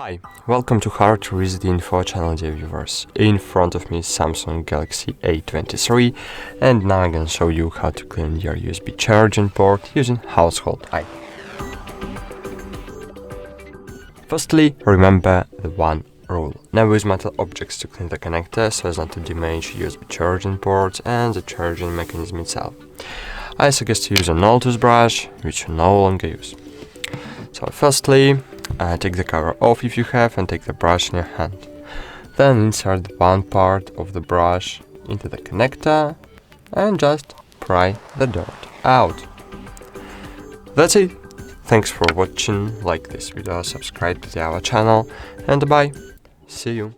Hi, welcome to HardReset.Info channel, dear viewers. In front of me is Samsung Galaxy A23, and now I'm gonna show you how to clean your USB charging port using household eye. Firstly, remember the one rule. Never use metal objects to clean the connector so as not to damage USB charging port and the charging mechanism itself. I suggest to use an old toothbrush, which you no longer use. So firstly, take the cover off if you have and take the brush in your hand. Then insert one part of the brush into the connector and just pry the dirt out. That's it. Thanks for watching. Like this video, subscribe to our channel, and bye. See you.